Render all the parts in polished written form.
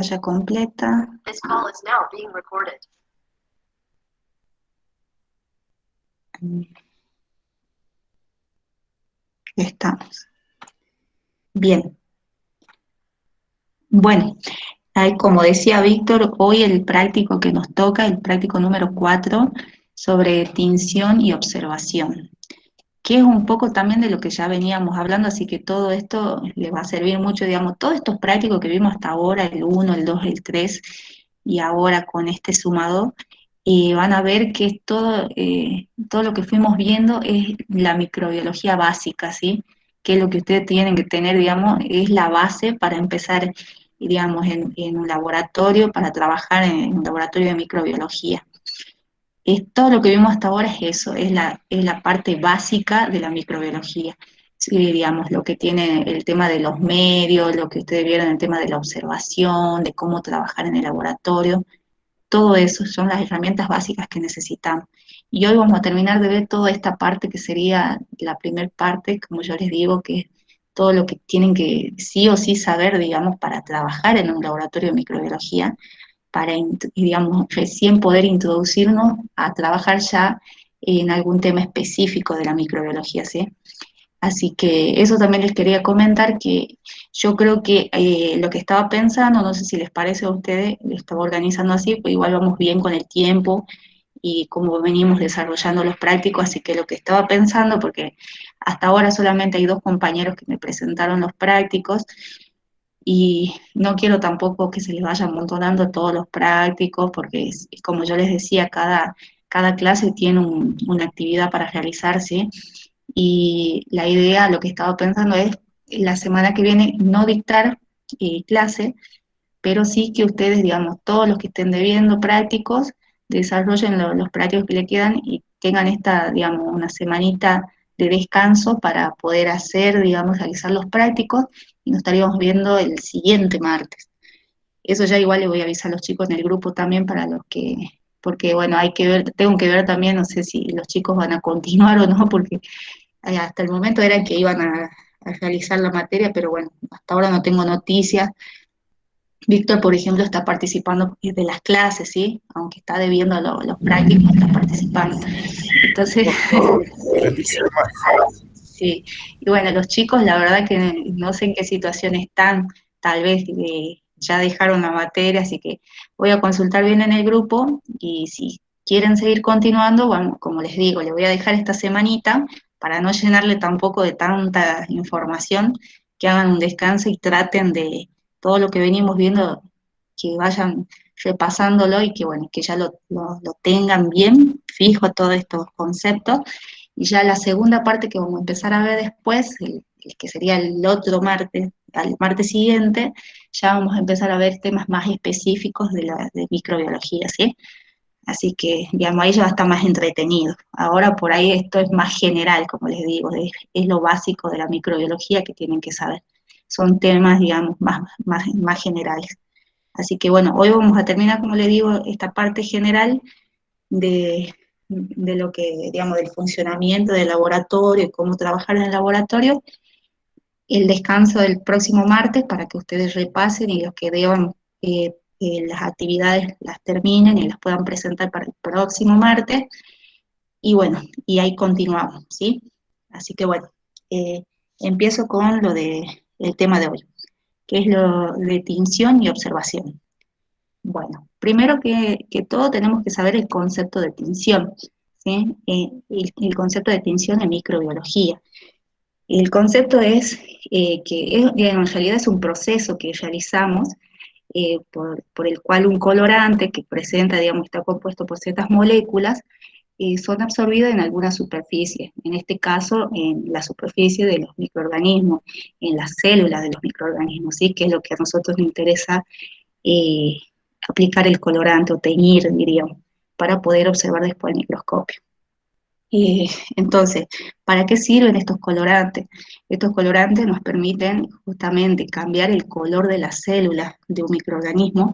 pantalla completa. This call is now being recorded. Estamos. Bien. Bueno, como decía Víctor, hoy el práctico que nos toca, el práctico número 4, sobre tinción y observación, que es un poco también de lo que ya veníamos hablando, así que todo esto les va a servir mucho, digamos, todos estos prácticos que vimos hasta ahora, el 1, el 2, el 3, y ahora con este sumado, y van a ver que es todo lo que fuimos viendo es la microbiología básica, ¿sí? Que es lo que ustedes tienen que tener, digamos, es la base para empezar, digamos, en un laboratorio, para trabajar en un laboratorio de microbiología. Todo lo que vimos hasta ahora es eso, es la parte básica de la microbiología. Sí, digamos, lo que tiene el tema de los medios, lo que ustedes vieron, el tema de la observación, de cómo trabajar en el laboratorio, todo eso son las herramientas básicas que necesitamos. Y hoy vamos a terminar de ver toda esta parte que sería la primera parte, como yo les digo, que es todo lo que tienen que sí o sí saber, digamos, para trabajar en un laboratorio de microbiología, para, digamos, recién poder introducirnos a trabajar ya en algún tema específico de la microbiología, ¿sí? Así que eso también les quería comentar, que yo creo que lo que estaba pensando, no sé si les parece a ustedes, lo estaba organizando así, pues igual vamos bien con el tiempo y cómo venimos desarrollando los prácticos, así que lo que estaba pensando, porque hasta ahora solamente hay dos compañeros que me presentaron los prácticos, y no quiero tampoco que se les vaya amontonando todos los prácticos, porque como yo les decía, cada clase tiene una actividad para realizarse, y la idea, lo que estaba pensando es la semana que viene no dictar clase, pero sí que ustedes, digamos, todos los que estén debiendo prácticos, desarrollen los prácticos que le quedan y tengan esta, digamos, una semanita de descanso para poder hacer, digamos, realizar los prácticos, y nos estaríamos viendo el siguiente martes. Eso ya igual le voy a avisar a los chicos en el grupo también para los que, porque bueno, hay que ver, tengo que ver también, no sé si los chicos van a continuar o no, porque hasta el momento era que iban a realizar la materia, pero bueno, hasta ahora no tengo noticias. Víctor, por ejemplo, está participando de las clases, ¿sí? Aunque está debiendo los prácticos, está participando. Entonces, sí. Y bueno, los chicos, la verdad que no sé en qué situación están, tal vez ya dejaron la materia, así que voy a consultar bien en el grupo, y si quieren seguir continuando, bueno, como les digo, le voy a dejar esta semanita para no llenarle tampoco de tanta información, que hagan un descanso y traten de todo lo que venimos viendo, que vayan repasándolo y que bueno, que ya lo tengan bien fijo todos estos conceptos. Y ya la segunda parte que vamos a empezar a ver después, el que sería el otro martes, al martes siguiente, ya vamos a empezar a ver temas más específicos de microbiología, ¿sí? Así que, digamos, ahí ya va a estar más entretenido. Ahora por ahí esto es más general, como les digo, es lo básico de la microbiología que tienen que saber. Son temas, digamos, más generales. Así que bueno, hoy vamos a terminar, como les digo, esta parte general de, de lo que, digamos, del funcionamiento del laboratorio y cómo trabajar en el laboratorio. El descanso del próximo martes para que ustedes repasen y los que deban las actividades las terminen y las puedan presentar para el próximo martes. Y bueno, y ahí continuamos, ¿sí? Así que bueno, empiezo con el tema de hoy, que es lo de tinción y observación. Bueno, primero que todo tenemos que saber el concepto de tinción, ¿sí? El concepto de tinción en microbiología. El concepto es en realidad es un proceso que realizamos, por el cual un colorante que presenta, digamos, está compuesto por ciertas moléculas, son absorbidas en alguna superficie, en este caso en la superficie de los microorganismos, en las células de los microorganismos, ¿sí? Que es lo que a nosotros nos interesa, eh, aplicar el colorante o teñir, diríamos, para poder observar después el microscopio. Entonces, ¿para qué sirven estos colorantes? Estos colorantes nos permiten justamente cambiar el color de las células de un microorganismo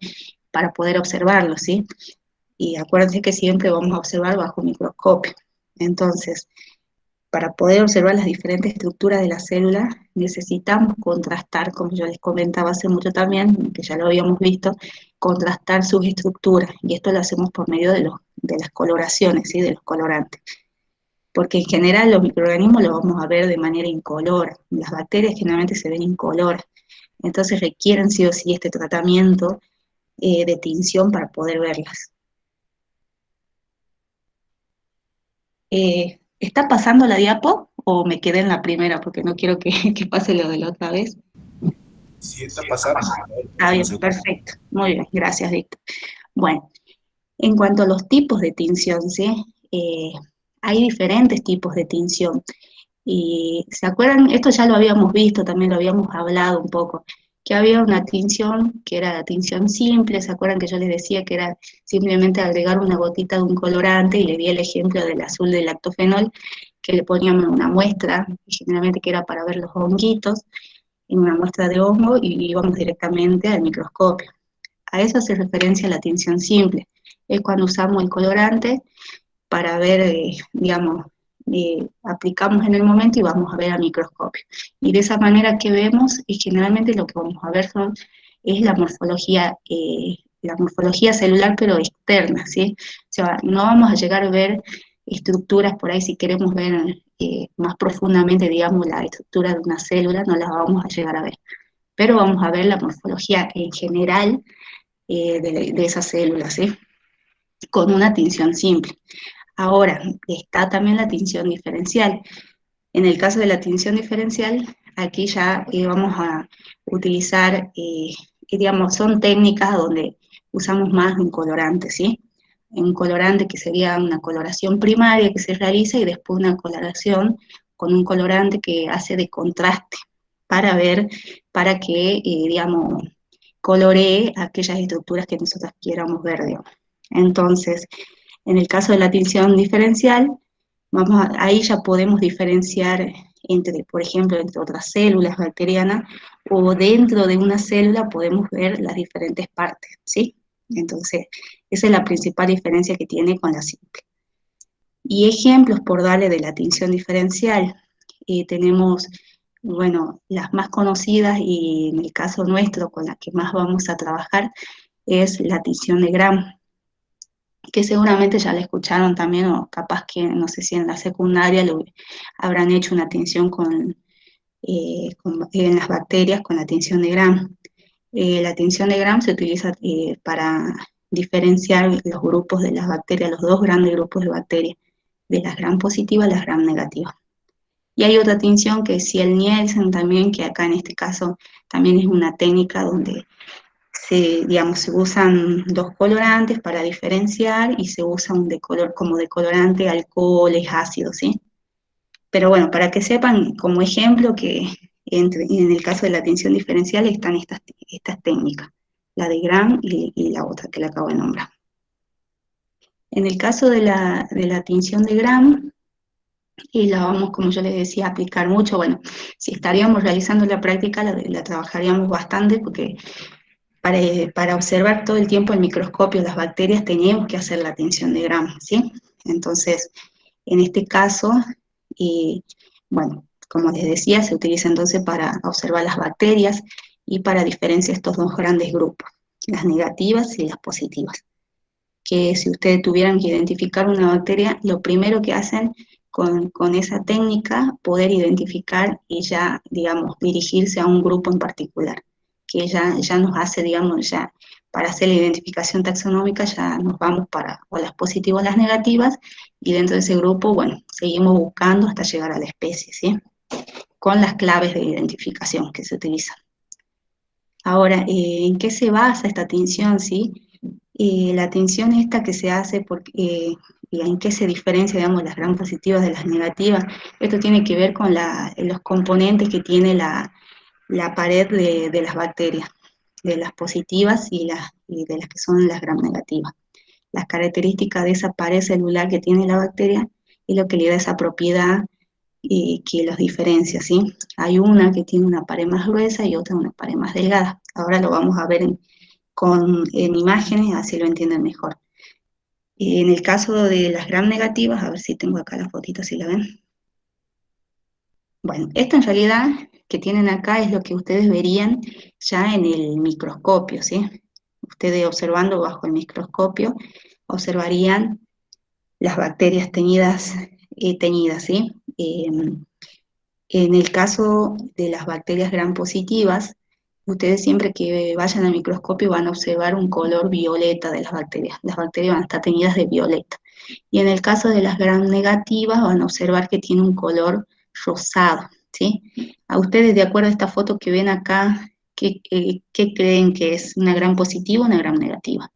para poder observarlo, ¿sí? Y acuérdense que siempre vamos a observar bajo microscopio. Entonces, para poder observar las diferentes estructuras de la célula, necesitamos contrastar, como yo les comentaba hace mucho también, que ya lo habíamos visto, contrastar sus estructuras, y esto lo hacemos por medio de las coloraciones, ¿sí? De los colorantes. Porque en general los microorganismos los vamos a ver de manera incolora, las bacterias generalmente se ven incoloras, entonces requieren sí o sí este tratamiento de tinción para poder verlas. ¿Está pasando la diapo o me quedé en la primera? Porque no quiero que, que pase lo de la otra vez. Sí, está pasando. A ver, Ah, una bien, segunda. perfecto. Muy bien, gracias, Víctor. Bueno, en cuanto a los tipos de tinción, ¿sí? Eh, hay diferentes tipos de tinción. Y ¿se acuerdan? Esto ya lo habíamos visto, también lo habíamos hablado un poco, que había una tinción que era la tinción simple. ¿Se acuerdan que yo les decía que era simplemente agregar una gotita de un colorante? Y le di el ejemplo del azul del lactofenol, que le poníamos una muestra, generalmente que era para ver los honguitos, en una muestra de hongo, y íbamos directamente al microscopio. A eso hace referencia la tinción simple. Es cuando usamos el colorante para ver, digamos, aplicamos en el momento y vamos a ver a microscopio. Y de esa manera que vemos, y generalmente lo que vamos a ver es la morfología celular, pero externa, ¿sí? O sea, no vamos a llegar a ver estructuras por ahí si queremos ver más profundamente, digamos, la estructura de una célula, no las vamos a llegar a ver. Pero vamos a ver la morfología en general de esas células, ¿sí? Con una tinción simple. Ahora, está también la tinción diferencial. En el caso de la tinción diferencial, aquí ya vamos a utilizar, digamos, son técnicas donde usamos más un colorante, ¿sí? Un colorante que sería una coloración primaria que se realiza y después una coloración con un colorante que hace de contraste para ver, para que, digamos, coloree aquellas estructuras que nosotros quieramos ver, digamos. Entonces, en el caso de la tinción diferencial, ahí ya podemos diferenciar entre, por ejemplo, entre otras células bacterianas, o dentro de una célula podemos ver las diferentes partes, ¿sí? Entonces, esa es la principal diferencia que tiene con la simple. Y ejemplos, por darle, de la tinción diferencial, tenemos, bueno, las más conocidas, y en el caso nuestro con la que más vamos a trabajar es la tinción de Gram, que seguramente ya la escucharon también, o capaz que, no sé si en la secundaria habrán hecho una tinción en las bacterias con la tinción de Gram. La tinción de Gram se utiliza para diferenciar los grupos de las bacterias, los dos grandes grupos de bacterias, de las Gram positivas a las Gram negativas. Y hay otra tinción que es Ciel-Nielsen también, que acá en este caso también es una técnica donde digamos, se usan dos colorantes para diferenciar, y se usa como decolorante alcoholes ácidos, ¿sí? Pero bueno, para que sepan como ejemplo que en el caso de la tinción diferencial están estas técnicas, la de Gram y la otra que le acabo de nombrar. En el caso de la tinción de Gram, y la vamos, como yo les decía, a aplicar mucho. Bueno, si estaríamos realizando la práctica, la trabajaríamos bastante, porque para observar todo el tiempo el microscopio las bacterias teníamos que hacer la tinción de Gram, ¿sí? Entonces, en este caso, bueno, como les decía, se utiliza entonces para observar las bacterias y para diferenciar estos dos grandes grupos, las negativas y las positivas. Que si ustedes tuvieran que identificar una bacteria, lo primero que hacen con esa técnica, poder identificar y ya, digamos, dirigirse a un grupo en particular, que ya nos hace, digamos, ya para hacer la identificación taxonómica, ya nos vamos para o las positivas o las negativas, y dentro de ese grupo, bueno, seguimos buscando hasta llegar a la especie, ¿sí? Con las claves de identificación que se utilizan. Ahora, ¿en qué se basa esta tinción, sí? La tinción esta que se hace, y en qué se diferencia, digamos, las gram positivas de las negativas. Esto tiene que ver con los componentes que tiene la pared de las bacterias, de las positivas y de las que son las gram negativas. Las características de esa pared celular que tiene la bacteria es lo que le da esa propiedad que los diferencia, ¿sí? Hay una que tiene una pared más gruesa y otra una pared más delgada. Ahora lo vamos a ver en imágenes, así lo entienden mejor. En el caso de las gram negativas, a ver si tengo acá la fotito, si la ven. Bueno, esto en realidad que tienen acá es lo que ustedes verían ya en el microscopio, ¿sí? Ustedes observando bajo el microscopio observarían las bacterias teñidas, ¿sí? En el caso de las bacterias gram positivas, ustedes siempre que vayan al microscopio van a observar un color violeta de las bacterias. Las bacterias van a estar teñidas de violeta. Y en el caso de las gram negativas van a observar que tiene un color rosado, ¿sí? A ustedes, de acuerdo a esta foto que ven acá, ¿qué creen que es? ¿Una gram positiva o una gram negativa?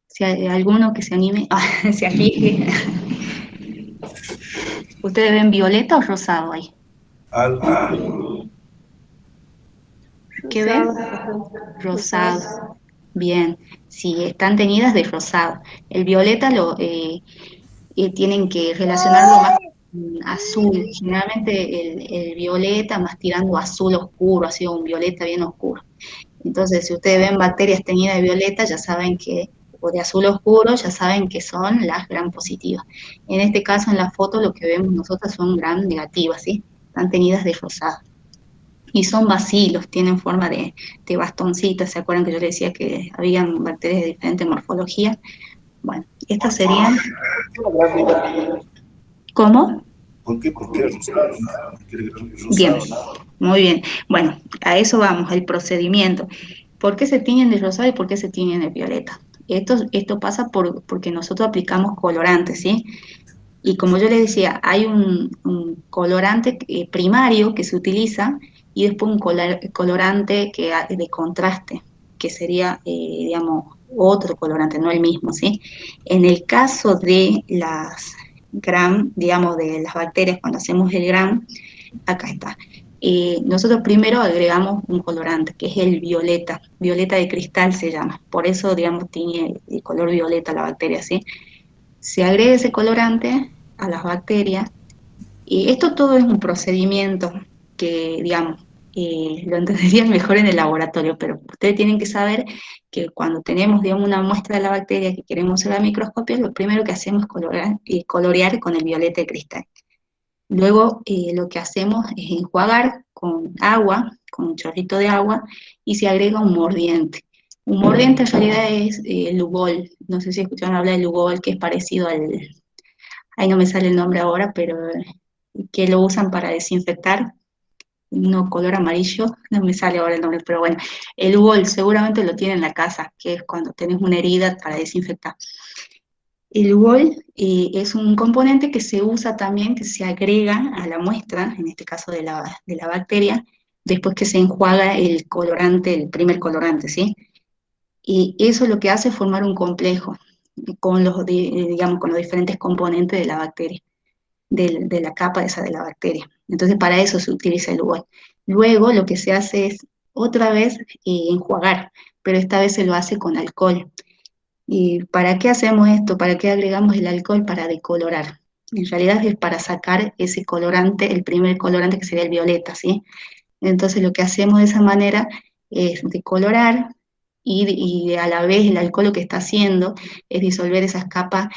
Si hay alguno que se anime, se aflige. ¿Ustedes ven violeta o rosado ahí? Algo. ¿Qué ven? Rosado. Rosado. Bien, si están teñidas de rosado. El violeta tienen que relacionarlo más con azul. Generalmente el violeta más tirando azul oscuro, así un violeta bien oscuro. Entonces, si ustedes ven bacterias teñidas de violeta, ya saben que, o de azul oscuro, ya saben que son las gram positivas. En este caso, en la foto, lo que vemos nosotros son gram negativas, ¿sí? Están teñidas de rosado. Y son bacilos, tienen forma de bastoncitos. ¿Se acuerdan que yo les decía que habían bacterias de diferente morfología? Bueno, estas serían... Una gran negativa. ¿Cómo? ¿Por qué? Porque es rosado. Porque es Bien, rosado. muy bien. Bueno, a eso vamos, el procedimiento. ¿Por qué se tiñen de rosado y por qué se tiñen de violeta? Esto pasa porque nosotros aplicamos colorantes, ¿sí? Y como yo les decía, hay un colorante primario que se utiliza y después un colorante de contraste, que sería, digamos, otro colorante, no el mismo, ¿sí? En el caso de las gram, digamos, de las bacterias, cuando hacemos el gram, acá está. Nosotros primero agregamos un colorante, que es el violeta, violeta de cristal se llama, por eso, digamos, tiene el color violeta la bacteria, ¿sí? Se agrega ese colorante a las bacterias y esto todo es un procedimiento que, digamos, lo entenderían mejor en el laboratorio, pero ustedes tienen que saber que cuando tenemos, digamos, una muestra de la bacteria que queremos hacer al microscopio, lo primero que hacemos es colorear con el violeta de cristal. Luego lo que hacemos es enjuagar con agua, con un chorrito de agua, y se agrega un mordiente. Un mordiente en realidad es Lugol. No sé si escucharon hablar de Lugol, que es parecido ahí no me sale el nombre ahora, pero que lo usan para desinfectar, uno color amarillo, no me sale ahora el nombre, pero bueno, el Lugol seguramente lo tiene en la casa, que es cuando tenés una herida para desinfectar. El UOL es un componente que se usa también, que se agrega a la muestra, en este caso de la bacteria, después que se enjuaga el colorante, el primer colorante, ¿sí? Y eso lo que hace es formar un complejo con digamos, con los diferentes componentes de la bacteria, de la capa esa de la bacteria. Entonces, para eso se utiliza el UOL. Luego, lo que se hace es otra vez enjuagar, pero esta vez se lo hace con alcohol. ¿Y para qué hacemos esto? ¿Para qué agregamos el alcohol? Para decolorar. En realidad es para sacar ese colorante, el primer colorante que sería el violeta, ¿sí? Entonces lo que hacemos de esa manera es decolorar y a la vez el alcohol lo que está haciendo es disolver esas capas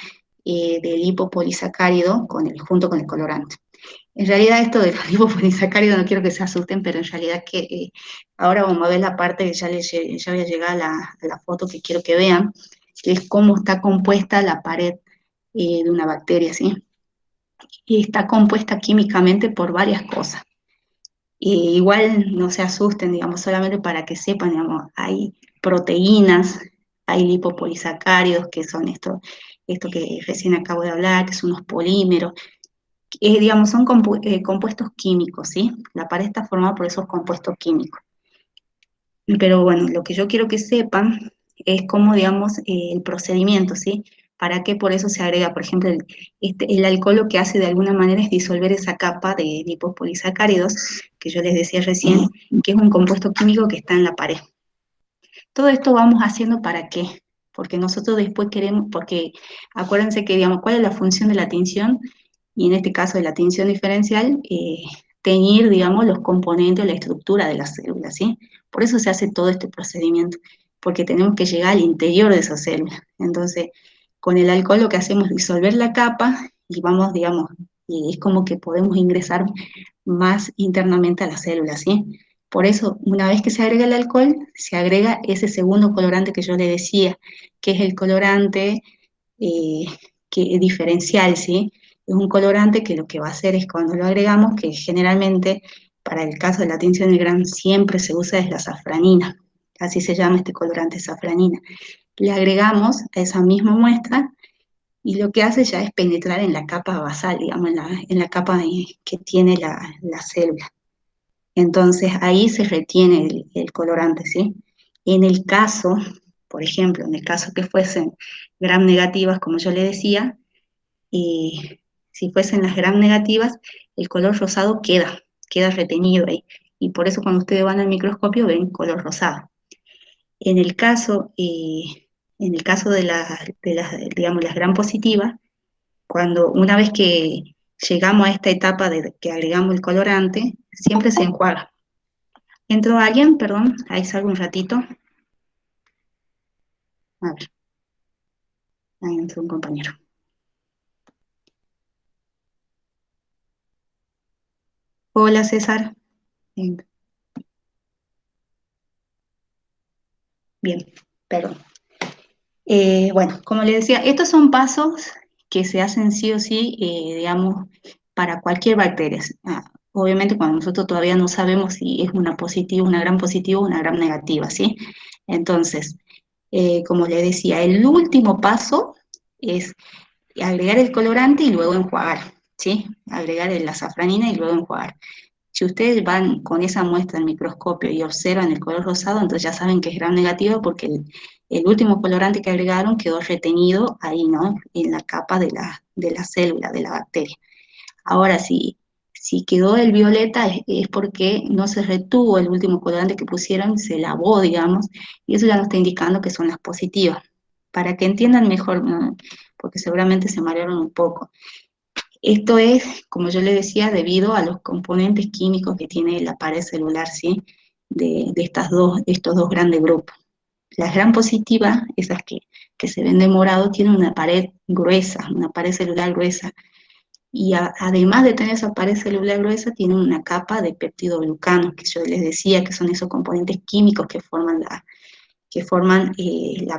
de lipopolisacárido junto con el colorante. En realidad esto de los lipopolisacáridos no quiero que se asusten, pero en realidad que ahora vamos a ver la parte que ya voy a llegar a la foto que quiero que vean, que es cómo está compuesta la pared de una bacteria, ¿sí? Y está compuesta químicamente por varias cosas. Igual no se asusten, digamos, solamente para que sepan, digamos, hay proteínas, hay lipopolisacáridos, que son esto que recién acabo de hablar, que son unos polímeros, digamos, son compuestos químicos, ¿sí? La pared está formada por esos compuestos químicos. Pero bueno, lo que yo quiero que sepan es cómo, digamos, el procedimiento, ¿sí? Para qué por eso se agrega, por ejemplo, el alcohol lo que hace de alguna manera es disolver esa capa de lipopolisacáridos que yo les decía recién, que es un compuesto químico que está en la pared. Todo esto vamos haciendo para qué, porque nosotros después queremos, porque acuérdense que, digamos, ¿cuál es la función de la tinción? Y en este caso de la tinción diferencial, teñir, digamos, los componentes, la estructura de las células, ¿sí? Por eso se hace todo este procedimiento, porque tenemos que llegar al interior de esas células. Entonces, con el alcohol lo que hacemos es disolver la capa y vamos, digamos, y es como que podemos ingresar más internamente a las células, ¿sí? Por eso, una vez que se agrega el alcohol, se agrega ese segundo colorante que yo le decía, que es el colorante eh, que, diferencial, ¿sí? Es un colorante que lo que va a hacer es cuando lo agregamos, que generalmente para el caso de la tinción de Gram siempre se usa es la safranina, así se llama este colorante, safranina. Le agregamos a esa misma muestra y lo que hace ya es penetrar en la capa basal, digamos, en la capa que tiene la célula. Entonces ahí se retiene el colorante, ¿sí? En el caso, por ejemplo, en el caso que fuesen gram negativas, como yo le decía, si fuesen las gram negativas, el color rosado queda retenido ahí. Y por eso cuando ustedes van al microscopio ven color rosado. En el caso, en el caso de las, digamos, las gram positivas, cuando una vez que llegamos a esta etapa de que agregamos el colorante, siempre se enjuaga. ¿Entró alguien? Perdón, ahí salgo un ratito. A ver, ahí entró un compañero. Hola, César. Bien, bien, perdón. Bueno, como le decía, estos son pasos que se hacen sí o sí, digamos, para cualquier bacteria. Obviamente cuando nosotros todavía no sabemos si es una positiva, una gram positiva o una gram negativa, ¿sí? Entonces, como le decía, el último paso es agregar el colorante y luego enjuagar, ¿sí? Agregar la safranina y luego enjuagar. Si ustedes van con esa muestra al microscopio y observan el color rosado, entonces ya saben que es gram negativo porque el último colorante que agregaron quedó retenido ahí, ¿no? En la capa de la célula, de la bacteria. Ahora, si quedó el violeta es porque no se retuvo el último colorante que pusieron, se lavó, digamos, y eso ya nos está indicando que son las positivas. Para que entiendan mejor, ¿no? Porque seguramente se marearon un poco. Esto es, como yo le decía, debido a los componentes químicos que tiene la pared celular, ¿sí? De estos dos grandes grupos. Las gram positivas, esas que se ven de morado, tienen una pared gruesa, una pared celular gruesa. Y además de tener esa pared celular gruesa, tienen una capa de peptidoglucanos, que yo les decía que son esos componentes químicos que forman la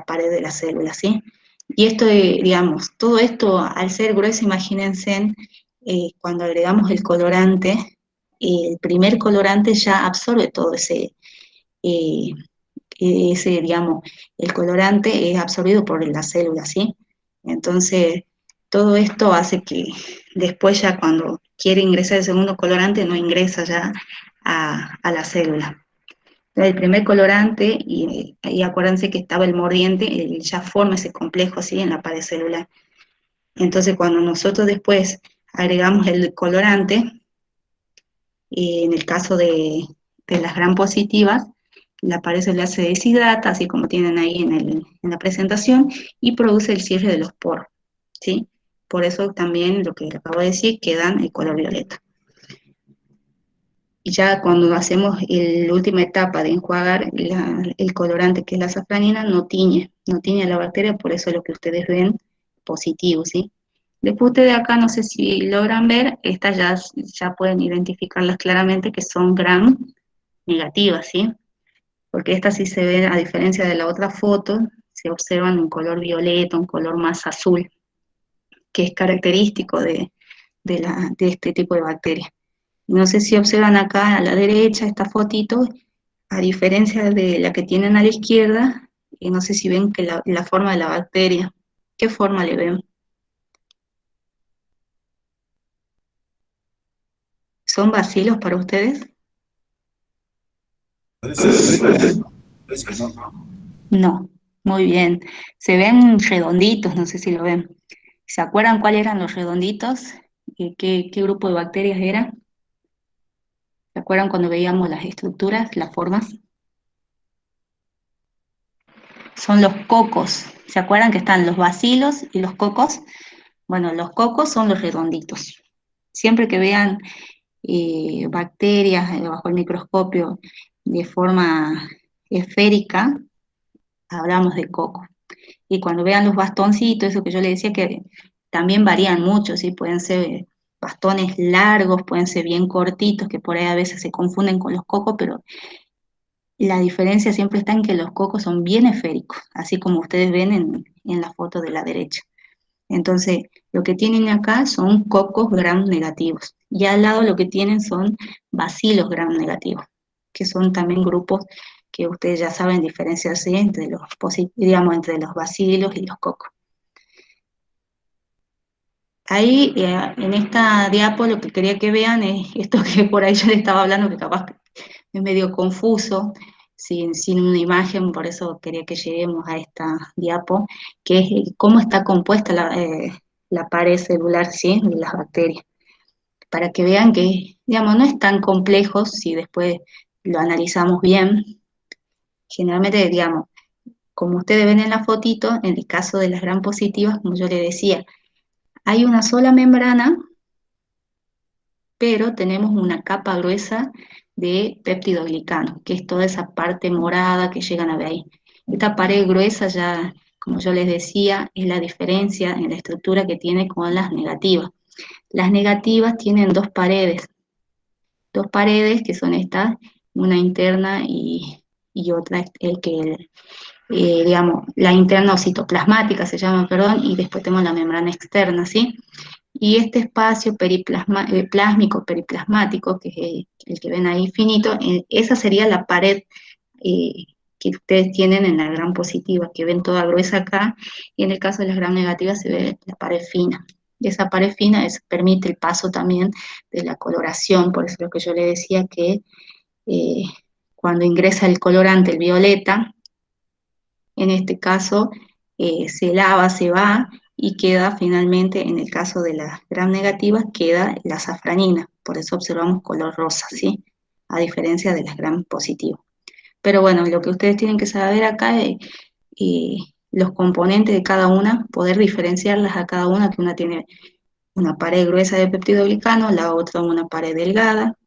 pared de la célula, ¿sí? Y esto, digamos, todo esto al ser grueso, imagínense, cuando agregamos el colorante, el primer colorante ya absorbe todo eh, digamos, el colorante es absorbido por la célula, ¿sí? Entonces, todo esto hace que después ya cuando quiere ingresar el segundo colorante, no ingresa ya a la célula. El primer colorante, y acuérdense que estaba el mordiente, él ya forma ese complejo así en la pared celular. Entonces, cuando nosotros después agregamos el colorante, en el caso de las gram positivas, la pared celular se deshidrata, así como tienen ahí en la presentación, y produce el cierre de los poros, ¿sí? Por eso también lo que acabo de decir, quedan el color violeta. Y ya cuando hacemos la última etapa de enjuagar el colorante, que es la safranina, no tiñe la bacteria, por eso es lo que ustedes ven positivo, ¿sí? Después ustedes acá, no sé si logran ver, estas ya pueden identificarlas claramente que son gram negativas, ¿sí? Porque estas sí se ven, a diferencia de la otra foto, se observan un color violeta, un color más azul, que es característico de este tipo de bacterias. No sé si observan acá a la derecha esta fotito, a diferencia de la que tienen a la izquierda, no sé si ven que la forma de la bacteria, ¿qué forma le ven? ¿Son bacilos para ustedes? Parece que no. No, muy bien. Se ven redonditos, no sé si lo ven. ¿Se acuerdan cuáles eran los redonditos? ¿Qué grupo de bacterias eran? ¿Se acuerdan cuando veíamos las estructuras, las formas? Son los cocos. ¿Se acuerdan que están los bacilos y los cocos? Bueno, los cocos son los redonditos. Siempre que vean bacterias bajo el microscopio de forma esférica, hablamos de coco. Y cuando vean los bastoncitos, eso que yo le decía que también varían mucho, ¿sí? Pueden ser bastones largos, pueden ser bien cortitos, que por ahí a veces se confunden con los cocos, pero la diferencia siempre está en que los cocos son bien esféricos, así como ustedes ven en la foto de la derecha. Entonces, lo que tienen acá son cocos gram negativos, y al lado lo que tienen son bacilos gram negativos, que son también grupos que ustedes ya saben diferenciarse entre los, digamos, entre los bacilos y los cocos. Ahí, en esta diapo, lo que quería que vean es esto que por ahí yo les estaba hablando, que capaz es medio confuso, sin una imagen, por eso quería que lleguemos a esta diapo, que es cómo está compuesta la pared celular, ¿sí?, de las bacterias, para que vean que, digamos, no es tan complejo si después lo analizamos bien. Generalmente, digamos, como ustedes ven en la fotito, en el caso de las gram positivas, como yo les decía, hay una sola membrana, pero tenemos una capa gruesa de péptidoglicano, que es toda esa parte morada que llegan a ver ahí. Esta pared gruesa ya, como yo les decía, es la diferencia en la estructura que tiene con las negativas. Las negativas tienen dos paredes que son estas, una interna y otra digamos, la interna o citoplasmática se llama, perdón, y después tenemos la membrana externa, ¿sí? Y este espacio plásmico periplasmático, que es el que ven ahí finito, esa sería la pared eh, que ustedes tienen en la gram positiva, que ven toda gruesa acá, y en el caso de las gram negativas se ve la pared fina. Y esa pared fina permite el paso también de la coloración, por eso es lo que yo le decía que eh, cuando ingresa el colorante, el violeta, en este caso se lava, se va y queda finalmente, en el caso de las gram negativas, queda la safranina, por eso observamos color rosa, ¿sí? A diferencia de las gram positivas. Pero bueno, lo que ustedes tienen que saber acá es los componentes de cada una, poder diferenciarlas a cada una, que una tiene una pared gruesa de peptidoglicano, la otra una pared delgada.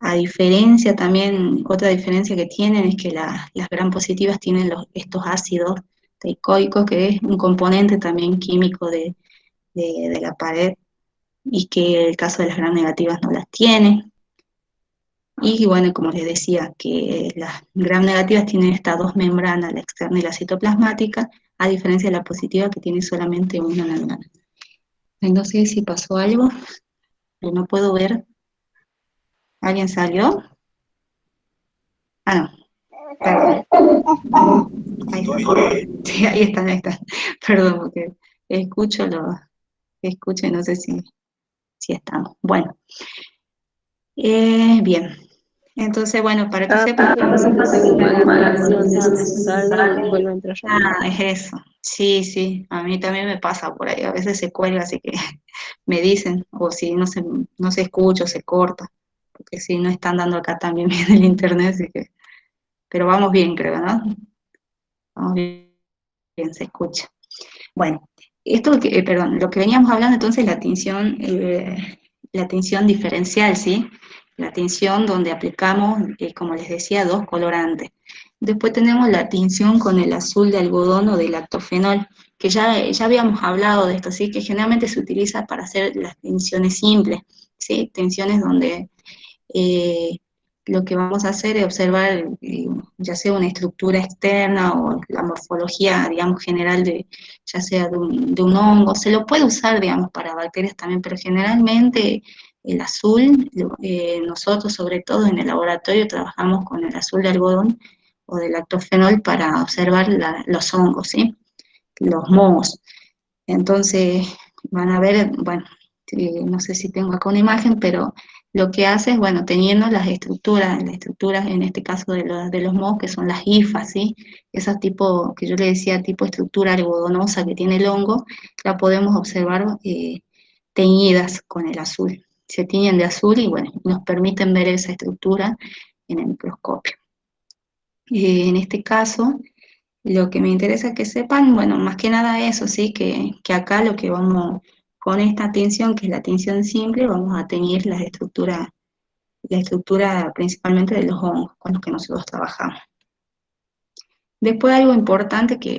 A diferencia también, otra diferencia que tienen es que las gram positivas tienen estos ácidos teicoicos, que es un componente también químico de la pared, y que el caso de las gram negativas no las tiene. Y bueno, como les decía, que las gram negativas tienen estas dos membranas, la externa y la citoplasmática, a diferencia de la positiva que tiene solamente una membrana. No sé si pasó algo, pero no puedo ver. ¿Alguien salió? Ah, no, perdón. Ahí está. Sí, ahí están. Perdón, porque escucho, escucho y no sé si estamos. Bueno, bien. Entonces, bueno, para que sepan que Parece que tengo mala conexión, no sé si salgo y vuelvo a entrar. es eso. Sí, sí, a mí también me pasa por ahí. A veces se cuelga, así que me dicen, o si no se escucha o se corta, porque si no están dando acá también bien el internet, así que, pero vamos bien, creo, ¿no? Vamos bien, se escucha. Bueno, perdón, lo que veníamos hablando entonces, la tinción diferencial, ¿sí? La tinción donde aplicamos, como les decía, dos colorantes. Después tenemos la tinción con el azul de algodón o de lactofenol, que ya habíamos hablado de esto, ¿sí? Que generalmente se utiliza para hacer las tinciones simples, ¿sí? Tinciones donde eh, lo que vamos a hacer es observar ya sea una estructura externa o la morfología, digamos, general ya sea de un hongo. Se lo puede usar, digamos, para bacterias también, pero generalmente el azul, nosotros sobre todo en el laboratorio trabajamos con el azul de algodón o de lactofenol para observar los hongos, ¿sí? Los mohos. Entonces, van a ver, bueno, no sé si tengo acá una imagen, pero lo que hace es, bueno, teniendo las estructuras en este caso de los mohos, que son las hifas, ¿sí? Esas tipo, que yo le decía, tipo estructura algodonosa que tiene el hongo, la podemos observar teñidas con el azul. Se tiñen de azul y, bueno, nos permiten ver esa estructura en el microscopio. En este caso, lo que me interesa que sepan, bueno, más que nada eso, ¿sí? Que acá lo que vamos, con esta tinción, que es la tinción simple, vamos a teñir la estructura principalmente de los hongos con los que nosotros trabajamos. Después algo importante que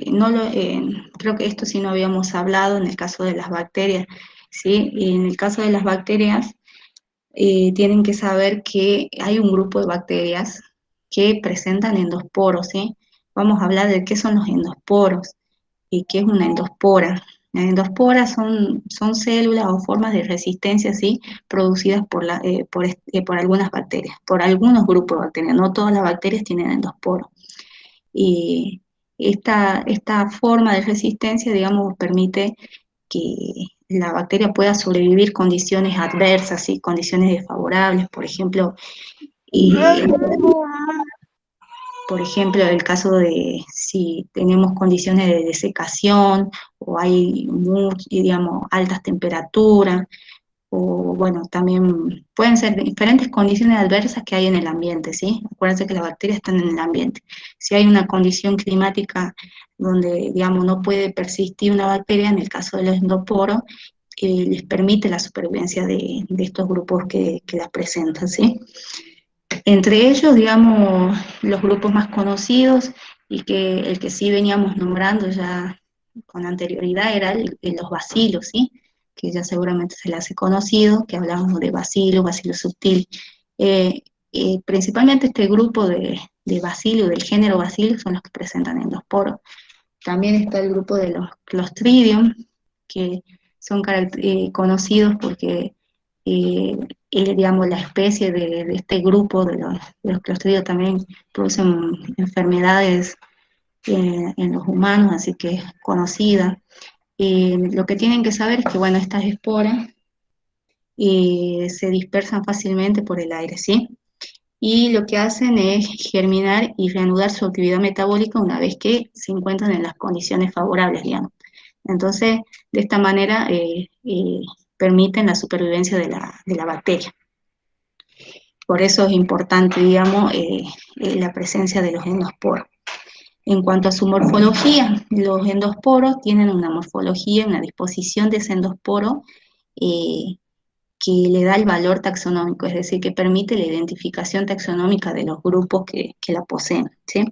creo que esto sí no habíamos hablado en el caso de las bacterias, ¿sí? Y en el caso de las bacterias, tienen que saber que hay un grupo de bacterias que presentan endosporos, ¿sí? Vamos a hablar de qué son los endosporos y qué es una endospora. Las endosporas son células o formas de resistencia, ¿sí? Producidas por algunas bacterias, por algunos grupos de bacterias. No todas las bacterias tienen endosporos. Y esta forma de resistencia, digamos, permite que la bacteria pueda sobrevivir condiciones adversas y condiciones desfavorables, y, por ejemplo, el caso de si tenemos condiciones de desecación o hay digamos, altas temperaturas, o bueno, también pueden ser diferentes condiciones adversas que hay en el ambiente, ¿sí? Acuérdense que las bacterias están en el ambiente. Si hay una condición climática donde, digamos, no puede persistir una bacteria, en el caso de los endoporos, les permite la supervivencia de estos grupos que las presentan, ¿sí? Entre ellos, digamos, los grupos más conocidos y que el que sí veníamos nombrando ya con anterioridad era los bacilos, ¿sí? Que ya seguramente se le hace conocido, que hablamos de bacilo subtil. Eh, Principalmente este grupo de bacilo, del género bacilo, son los que presentan endosporos. También está el grupo de los Clostridium, que son conocidos porque digamos, la especie de este grupo de los Clostridium también producen enfermedades en los humanos, así que es conocida. Lo que tienen que saber es que, bueno, estas esporas se dispersan fácilmente por el aire, ¿sí? Y lo que hacen es germinar y reanudar su actividad metabólica una vez que se encuentran en las condiciones favorables, digamos. Entonces, de esta manera permiten la supervivencia de la bacteria. Por eso es importante, digamos, la presencia de los endosporos. En cuanto a su morfología, los endosporos tienen una morfología, una disposición de ese endosporo eh, que le da el valor taxonómico, es decir, que permite la identificación taxonómica de los grupos que la poseen, ¿sí?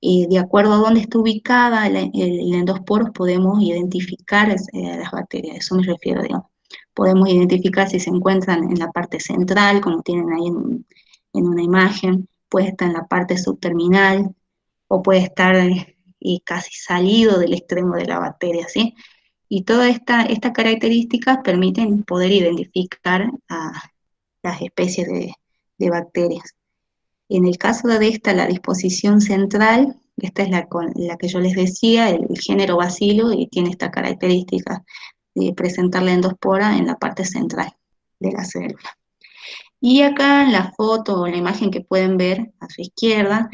Y de acuerdo a dónde está ubicada el endosporos, podemos identificar las bacterias, a eso me refiero, digamos. Podemos identificar si se encuentran en la parte central, como tienen ahí en una imagen, puede estar en la parte subterminal, o puede estar casi salido del extremo de la bacteria, ¿sí? Y todas estas características permiten poder identificar a las especies de bacterias. En el caso de esta, la disposición central, esta es la que yo les decía, el género bacilo, y tiene esta característica de presentar la endospora en la parte central de la célula. Y acá en la foto o en la imagen que pueden ver a su izquierda,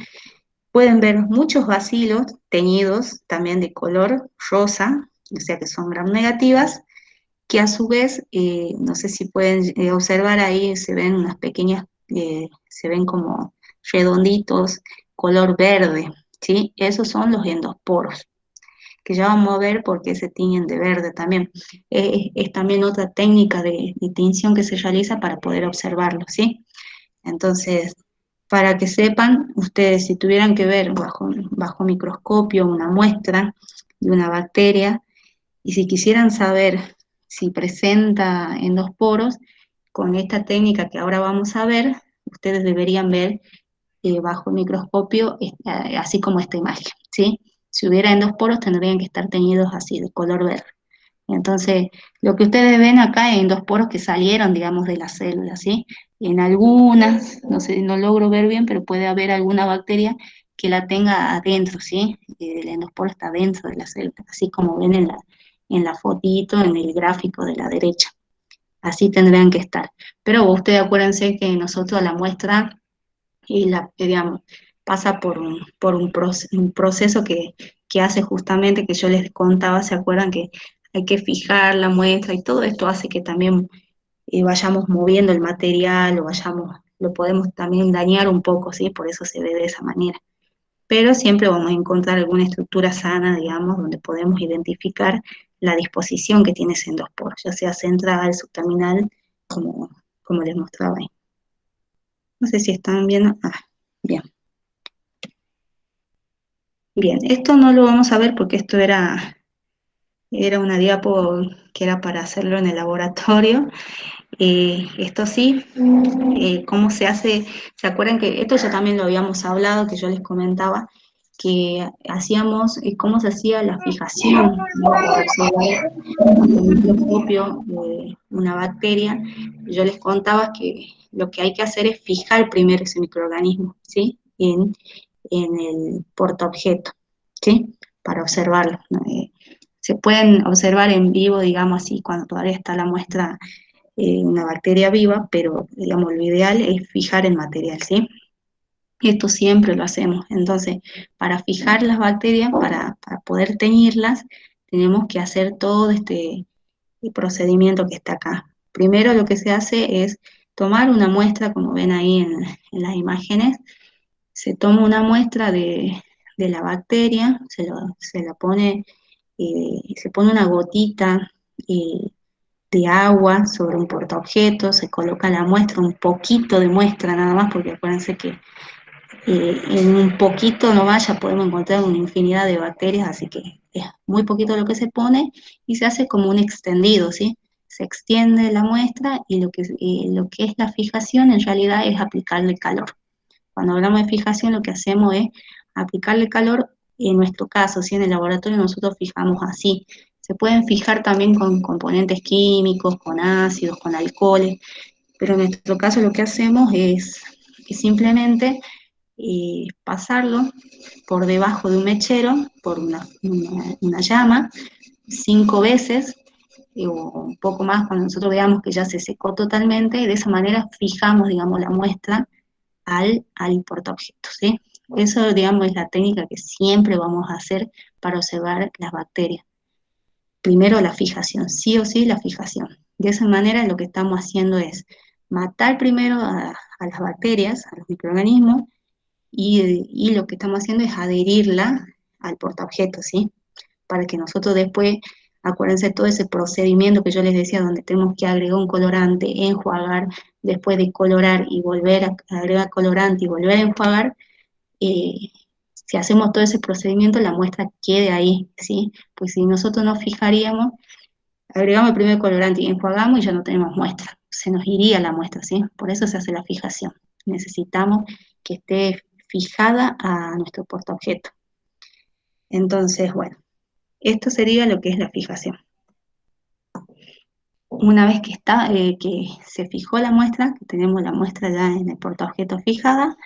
pueden ver muchos bacilos teñidos también de color rosa, o sea que son gram negativas, que a su vez, no sé si pueden observar ahí, se ven unas pequeñas, se ven como redonditos, color verde, ¿sí? Esos son los endosporos, que ya vamos a ver por qué se tiñen de verde también. Es también otra técnica de tinción que se realiza para poder observarlo, ¿sí? Entonces, para que sepan, ustedes si tuvieran que ver bajo microscopio una muestra de una bacteria, y si quisieran saber si presenta endosporos, con esta técnica que ahora vamos a ver, ustedes deberían ver bajo el microscopio, así como esta imagen, ¿sí? Si hubiera endosporos tendrían que estar teñidos así, de color verde. Entonces, lo que ustedes ven acá es endosporos que salieron, digamos, de la célula, ¿sí? En algunas, no sé, no logro ver bien, pero puede haber alguna bacteria que la tenga adentro, ¿sí? El endosporo está dentro de la célula, así como ven en la fotito, en el gráfico de la derecha. Así tendrían que estar. Pero ustedes acuérdense que nosotros la muestra digamos, pasa por un proceso que hace justamente que yo les contaba, ¿se acuerdan que hay que fijar la muestra y todo esto hace que también vayamos moviendo el material o lo podemos también dañar un poco, ¿sí? Por eso se ve de esa manera. Pero siempre vamos a encontrar alguna estructura sana, digamos, donde podemos identificar la disposición que tiene ese endosporo, ya sea central, subterminal, como les mostraba ahí. No sé si están viendo. Bien. Bien, esto no lo vamos a ver porque esto era Era una diapo que era para hacerlo en el laboratorio. Esto sí, cómo se hace, ¿se acuerdan que esto ya también lo habíamos hablado, que yo les comentaba, que hacíamos, cómo se hacía la fijación, ¿no? Para observar bajo el microscopio una bacteria? Yo les contaba que lo que hay que hacer es fijar primero ese microorganismo, ¿sí? En el portaobjeto, ¿sí? Para observarlo, ¿no? Se pueden observar en vivo, digamos así, cuando todavía está la muestra, una bacteria viva, pero digamos lo ideal es fijar el material, ¿sí? Esto siempre lo hacemos. Entonces, para fijar las bacterias, para poder teñirlas, tenemos que hacer todo este procedimiento que está acá. Primero lo que se hace es tomar una muestra, como ven ahí en las imágenes, se toma una muestra de la bacteria, se la pone, se pone una gotita de agua sobre un portaobjetos, se coloca la muestra, un poquito de muestra nada más, porque acuérdense que en un poquito nomás ya podemos encontrar una infinidad de bacterias, así que es muy poquito lo que se pone y se hace como un extendido, ¿sí? Se extiende la muestra y lo que es la fijación en realidad es aplicarle calor. Cuando hablamos de fijación, lo que hacemos es aplicarle calor. En nuestro caso, si en el laboratorio nosotros fijamos así. Se pueden fijar también con componentes químicos, con ácidos, con alcoholes, pero en nuestro caso lo que hacemos es simplemente pasarlo por debajo de un mechero, por una llama, 5 veces, o un poco más cuando nosotros veamos que ya se secó totalmente, y de esa manera fijamos, digamos, la muestra al portaobjeto, ¿sí? Eso, digamos, es la técnica que siempre vamos a hacer para observar las bacterias. Primero la fijación, sí o sí la fijación. De esa manera lo que estamos haciendo es matar primero a las bacterias, a los microorganismos, y lo que estamos haciendo es adherirla al portaobjeto, ¿sí? Para que nosotros después, acuérdense todo ese procedimiento que yo les decía, donde tenemos que agregar un colorante, enjuagar, después de colorar y volver a agregar colorante y volver a enjuagar, eh, si hacemos todo ese procedimiento, la muestra quede ahí, ¿sí? Pues si nosotros nos fijaríamos, agregamos el primer colorante y enjuagamos y ya no tenemos muestra, se nos iría la muestra, ¿sí? Por eso se hace la fijación. Necesitamos que esté fijada a nuestro portaobjeto. Entonces, bueno, esto sería lo que es la fijación. Una vez que que se fijó la muestra, que tenemos la muestra ya en el portaobjeto fijada,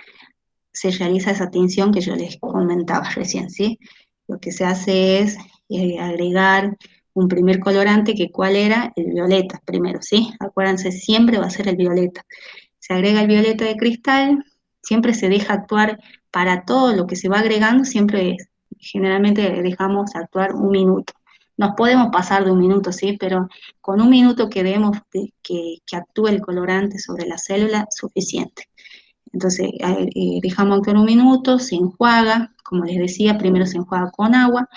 se realiza esa tinción que yo les comentaba recién, ¿sí? Lo que se hace es agregar un primer colorante, que ¿cuál era? El violeta primero, ¿sí? Acuérdense, siempre va a ser el violeta. Se agrega el violeta de cristal, siempre se deja actuar para todo lo que se va agregando, generalmente dejamos actuar 1 minuto. Nos podemos pasar de 1 minuto, sí, pero con 1 minuto que demos que actúe el colorante sobre la célula, suficiente. Entonces, dejamos actuar 1 minuto, se enjuaga, como les decía, primero se enjuaga con agua,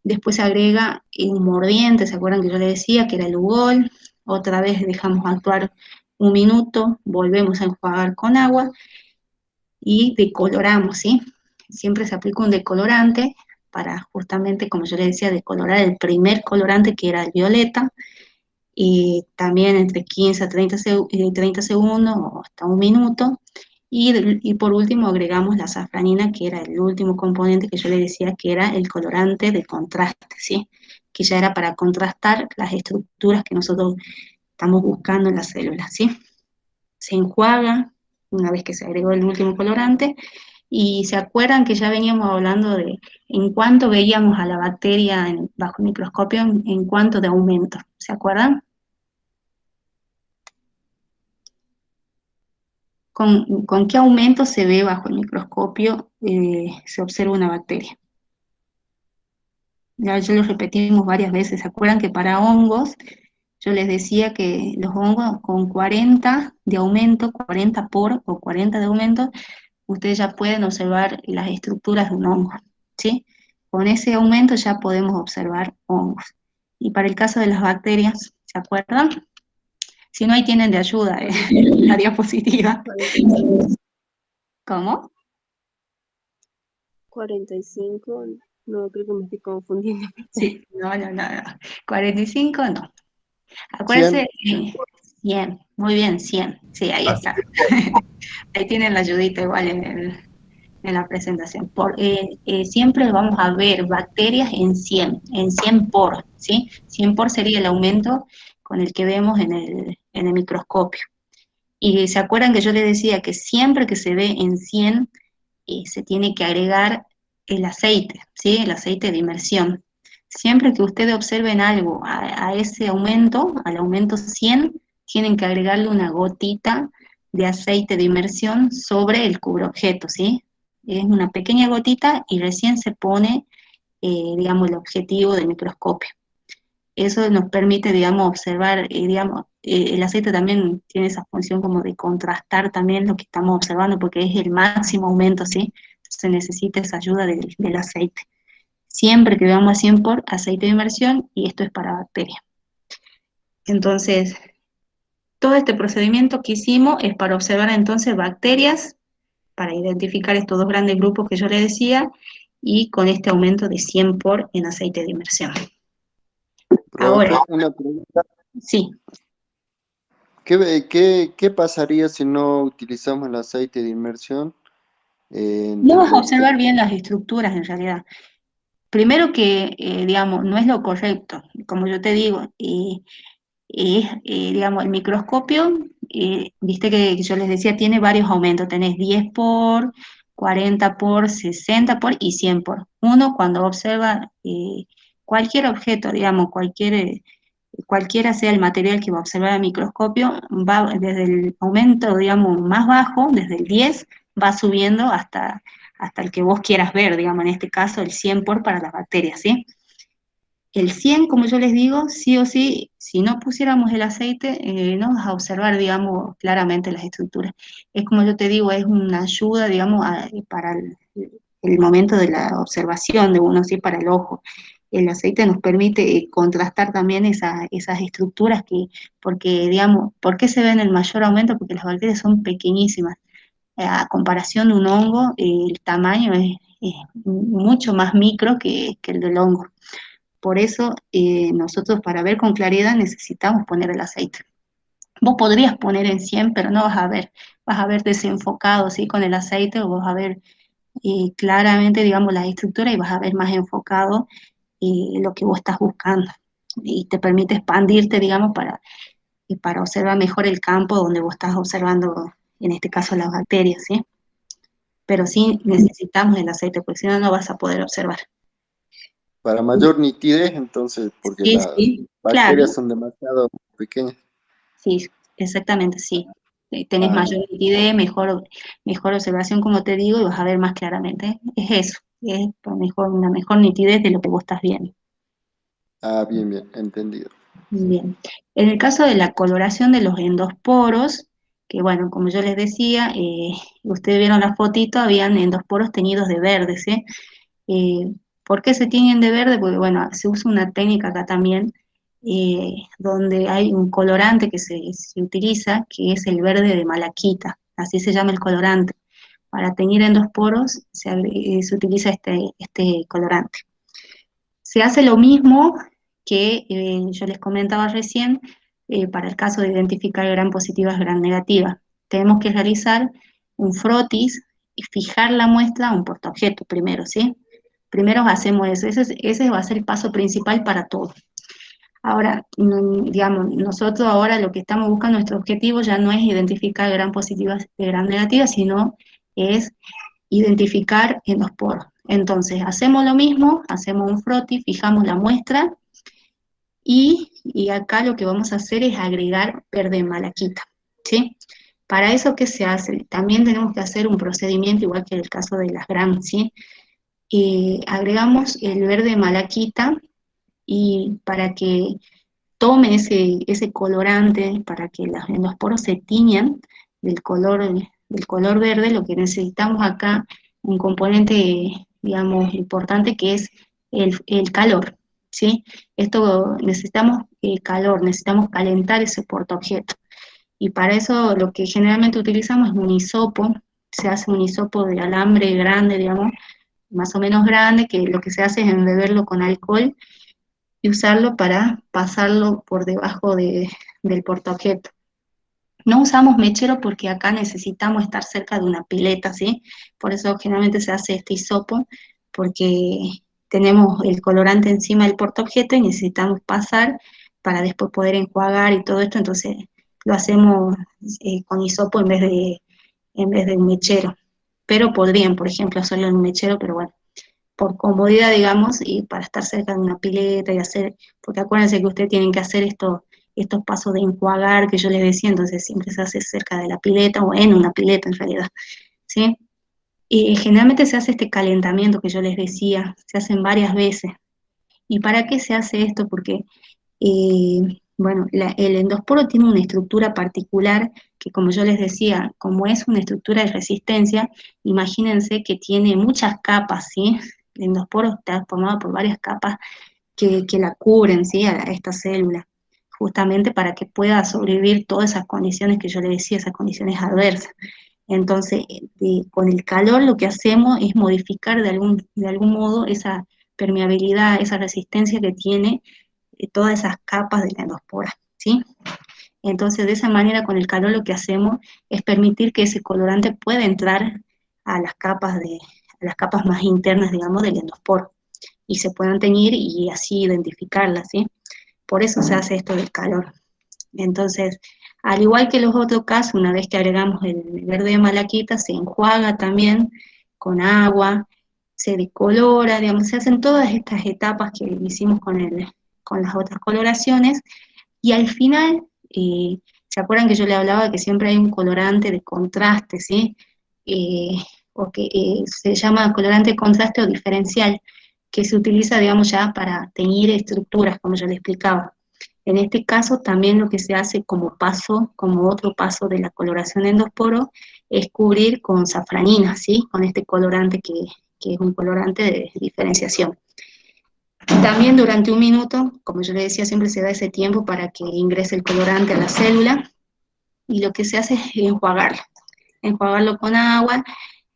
después se agrega un mordiente, ¿se acuerdan que yo les decía que era el Ugol? Otra vez dejamos actuar 1 minuto, volvemos a enjuagar con agua y decoloramos, ¿sí? Siempre se aplica un decolorante para justamente, como yo les decía, decolorar el primer colorante, que era el violeta, y también entre 15 a 30 segundos o hasta 1 minuto. Y por último agregamos la safranina, que era el último componente que yo les decía que era el colorante de contraste, ¿sí? Que ya era para contrastar las estructuras que nosotros estamos buscando en las células, ¿sí? Se enjuaga una vez que se agregó el último colorante, y se acuerdan que ya veníamos hablando de en cuánto veíamos a la bacteria bajo el microscopio, en cuánto de aumento, ¿se acuerdan? ¿Con qué aumento se ve bajo el microscopio, se observa una bacteria? Ya lo repetimos varias veces. ¿Se acuerdan que para hongos yo les decía que los hongos con 40 de aumento, 40 por o 40 de aumento, ustedes ya pueden observar las estructuras de un hongo, ¿sí? Con ese aumento ya podemos observar hongos. Y para el caso de las bacterias, ¿se acuerdan? Si no, ahí tienen de ayuda la diapositiva. 45, ¿Cómo? 45 No, creo que me estoy confundiendo. Sí, no. 45 no. 100. Acuérdense, 100, muy bien, 100. Sí, ahí Así está. que, Ahí tienen la ayudita igual en la presentación. Siempre vamos a ver bacterias en 100 por, ¿sí? 100 por sería el aumento con el que vemos en el microscopio. Y se acuerdan que yo les decía que siempre que se ve en 100, se tiene que agregar el aceite, ¿sí? El aceite de inmersión. Siempre que ustedes observen algo a ese aumento, al aumento 100, tienen que agregarle una gotita de aceite de inmersión sobre el cubreobjeto, ¿sí? Es una pequeña gotita y recién se pone, digamos, el objetivo del microscopio. Eso nos permite, digamos, observar, digamos, el aceite también tiene esa función como de contrastar también lo que estamos observando, porque es el máximo aumento, ¿sí? Se necesita esa ayuda del aceite. Siempre que veamos a 100 por aceite de inmersión, y esto es para bacterias. Entonces, todo este procedimiento que hicimos es para observar entonces bacterias, para identificar estos dos grandes grupos que yo les decía, y con este aumento de 100 por en aceite de inmersión. Ahora, profe, una pregunta. sí. ¿Qué pasaría si no utilizamos el aceite de inmersión No vas a dentro observar bien las estructuras en realidad. Primero que, digamos, no es lo correcto. Como yo te digo, digamos, el microscopio, viste que yo les decía, tiene varios aumentos. Tenés 10 por, 40 por, 60 por y 100 por. Uno cuando observa cualquier objeto, digamos, cualquiera sea el material que va a observar al microscopio, va desde el aumento, digamos, más bajo, desde el 10, va subiendo hasta el que vos quieras ver, digamos, en este caso el 100 por para las bacterias, ¿sí? El 100, como yo les digo, sí o sí, si no pusiéramos el aceite, no vas a observar, digamos, claramente las estructuras. Es como yo te digo, es una ayuda, digamos, para el momento de la observación de uno, sí, para el ojo. El aceite nos permite contrastar también esas estructuras porque, digamos, ¿por qué se ven el mayor aumento? Porque las bacterias son pequeñísimas. A comparación de un hongo, el tamaño es mucho más micro que el del hongo. Por eso nosotros para ver con claridad necesitamos poner el aceite. Vos podrías poner en 100, pero no vas a ver desenfocado, ¿sí? Con el aceite, o vas a ver claramente, digamos, la estructura y vas a ver más enfocado lo que vos estás buscando. Y te permite expandirte, digamos, para observar mejor el campo donde vos estás observando, en este caso, las bacterias, ¿sí? Pero sí necesitamos el aceite, porque si no, no vas a poder observar. para mayor nitidez, entonces, porque Sí, las sí, bacterias claro. son demasiado pequeñas. Sí, exactamente, sí. Tenés Ah, mayor nitidez, mejor observación, como te digo, y vas a ver más claramente. Es eso, es una mejor nitidez de lo que vos estás viendo. bien, entendido. Bien. En el caso de la coloración de los endosporos, que bueno, como yo les decía, ustedes vieron la fotito, habían endosporos teñidos de verde, ¿sí? Eh, ¿Por qué se tiñen de verde? Porque bueno, se usa una técnica acá también, donde hay un colorante que se utiliza, que es el verde de malaquita, así se llama el colorante. Para teñir endosporos se utiliza este colorante. Se hace lo mismo que yo les comentaba recién, para el caso de identificar gran positivas, gran negativa. Tenemos que realizar un frotis y fijar la muestra a un portaobjeto primero, ¿sí? Primero hacemos eso, ese va a ser el paso principal para todo. Ahora, digamos, nosotros ahora lo que estamos buscando, nuestro objetivo ya no es identificar gran positivas de gran negativas, sino es identificar en los poros. Entonces, hacemos lo mismo, hacemos un frotis, fijamos la muestra y acá lo que vamos a hacer es agregar verde malaquita, ¿sí? Para eso, ¿qué se hace? También tenemos que hacer un procedimiento igual que en el caso de las GRAM, ¿sí? Agregamos el verde malaquita y para que tome ese colorante, para que en los poros se tiñan del color verde, lo que necesitamos acá, un componente, digamos, importante que es el calor, ¿sí? Esto necesitamos calor, necesitamos calentar ese portaobjeto. Y para eso lo que generalmente utilizamos es un hisopo, se hace un hisopo de alambre grande, digamos, más o menos grande, que lo que se hace es embeberlo con alcohol y usarlo para pasarlo por debajo del portaobjeto. No usamos mechero porque acá necesitamos estar cerca de una pileta, ¿sí? Por eso generalmente se hace este hisopo, porque tenemos el colorante encima del portaobjeto y necesitamos pasar para después poder enjuagar y todo esto, entonces lo hacemos con hisopo en vez de un mechero. Pero podrían, por ejemplo, hacerlo en un mechero, pero bueno, por comodidad, digamos, y para estar cerca de una pileta y hacer, porque acuérdense que ustedes tienen que hacer estos pasos de enjuagar que yo les decía, entonces siempre se hace cerca de la pileta o en una pileta en realidad, ¿sí? Y generalmente se hace este calentamiento que yo les decía, se hacen varias veces. ¿Y para qué se hace esto? Porque, bueno, el endosporo tiene una estructura particular que, como yo les decía, como es una estructura de resistencia, imagínense que tiene muchas capas, ¿sí? El endosporo está formado por varias capas que la cubren, ¿sí? A esta célula, justamente para que pueda sobrevivir todas esas condiciones que yo les decía, esas condiciones adversas. Entonces, con el calor lo que hacemos es modificar de algún modo esa permeabilidad, esa resistencia que tiene todas esas capas de la endospora, ¿sí? Entonces, de esa manera, con el calor lo que hacemos es permitir que ese colorante pueda entrar a las capas, a las capas más internas, digamos, del endosporo y se puedan teñir y así identificarlas, ¿sí? Por eso se hace esto del calor. Entonces, al igual que los otros casos, una vez que agregamos el verde de malaquita, se enjuaga también con agua, se decolora, digamos, se hacen todas estas etapas que hicimos con las otras coloraciones, y al final, ¿se acuerdan que yo le hablaba que siempre hay un colorante de contraste, ¿sí? Eh, o que se llama colorante de contraste o diferencial, que se utiliza, digamos, ya para teñir estructuras, como yo le explicaba. En este caso, también lo que se hace como paso, como otro paso de la coloración endosporo, es cubrir con safranina, ¿sí? Con este colorante que es un colorante de diferenciación. También durante un minuto, como yo le decía, siempre se da ese tiempo para que ingrese el colorante a la célula, y lo que se hace es enjuagarlo con agua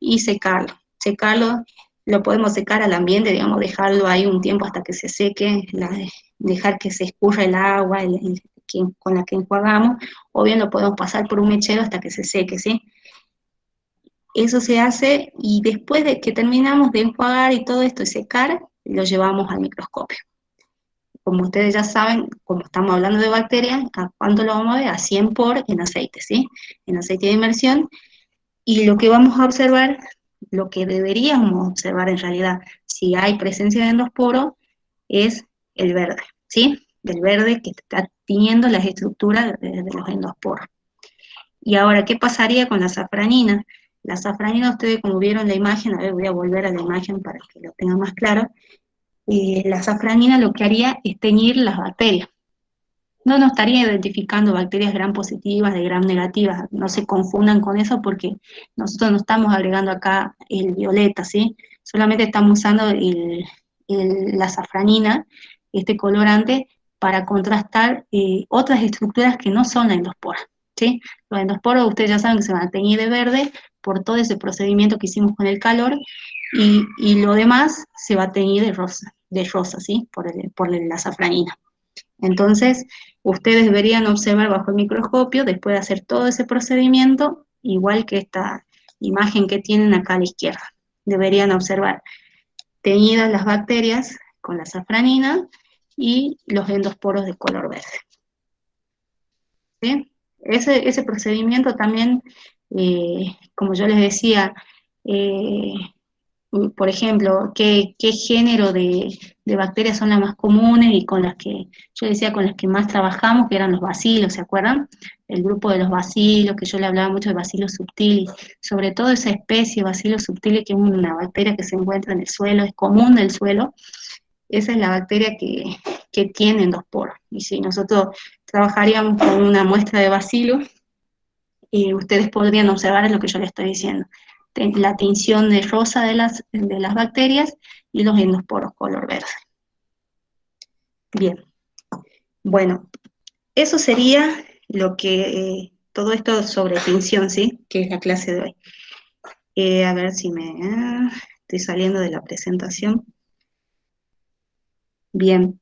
y secarlo. Secarlo, lo podemos secar al ambiente, digamos, dejarlo ahí un tiempo hasta que se seque, dejar que se escurra el agua con la que enjuagamos, o bien lo podemos pasar por un mechero hasta que se seque, ¿sí? Eso se hace y después de que terminamos de enjuagar y todo esto y secar, lo llevamos al microscopio. Como ustedes ya saben, como estamos hablando de bacterias, ¿a cuánto lo vamos a ver? A 100 por en aceite, ¿sí? En aceite de inmersión. Y lo que vamos a observar, lo que deberíamos observar en realidad, si hay presencia de endosporo, es el verde, ¿sí? El verde que está tiñendo las estructuras de los endosporos. Y ahora, ¿qué pasaría con la safranina? La safranina, ustedes como vieron la imagen, a ver, voy a volver a la imagen para que lo tengan más claro. La safranina lo que haría es teñir las bacterias. No nos estaría identificando bacterias gram positivas de gram negativas, no se confundan con eso porque nosotros no estamos agregando acá el violeta, ¿sí? Solamente estamos usando la safranina, este colorante, para contrastar otras estructuras que no son la endospora, ¿sí? Los endosporos ustedes ya saben que se van a teñir de verde por todo ese procedimiento que hicimos con el calor, y lo demás se va a teñir de rosa, ¿sí? Por la safranina. Entonces, ustedes deberían observar bajo el microscopio, después de hacer todo ese procedimiento, igual que esta imagen que tienen acá a la izquierda. Deberían observar teñidas las bacterias con la safranina y los endosporos de color verde. ¿Sí? Ese procedimiento también, como yo les decía, eh, por ejemplo, qué género de bacterias son las más comunes y con las que, yo decía, con las que más trabajamos, que eran los bacilos, ¿se acuerdan? El grupo de los bacilos, que yo le hablaba mucho de Bacillus subtilis, sobre todo esa especie, Bacillus subtilis, que es una bacteria que se encuentra en el suelo, es común del suelo. Esa es la bacteria que tiene endosporos. Y si nosotros trabajaríamos con una muestra de bacilos, ustedes podrían observar lo que yo les estoy diciendo. La tinción de rosa de las bacterias y los endosporos color verde. Bien, bueno, eso sería lo que, todo esto sobre tinción, ¿sí? Que es la clase de hoy. A ver si me... estoy saliendo de la presentación. Bien,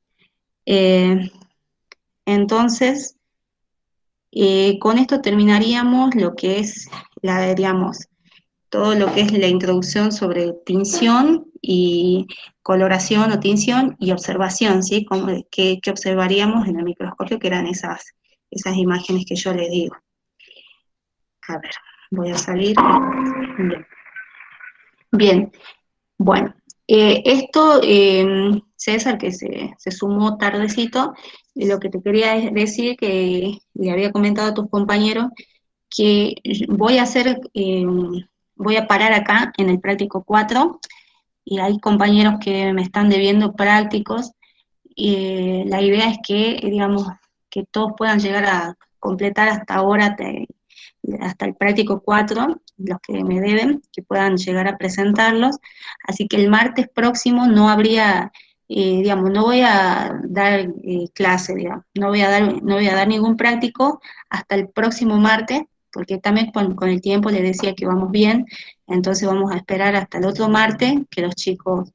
entonces, con esto terminaríamos lo que es, digamos, todo lo que es la introducción sobre tinción y coloración o tinción y observación, ¿sí? ¿Qué observaríamos en el microscopio? Que eran esas imágenes que yo les digo. A ver, voy a salir. Bien. Bien, bueno, esto, César, que se sumó tardecito, lo que te quería decir, que le había comentado a tus compañeros, que voy a parar acá en el práctico 4, y hay compañeros que me están debiendo prácticos, y la idea es que, digamos, que todos puedan llegar a completar hasta ahora, hasta el práctico 4, los que me deben, que puedan llegar a presentarlos. Así que el martes próximo no habría, digamos, no voy a dar clase, digamos, no voy a dar ningún práctico hasta el próximo martes, porque también con el tiempo les decía que vamos bien, entonces vamos a esperar hasta el otro martes que los chicos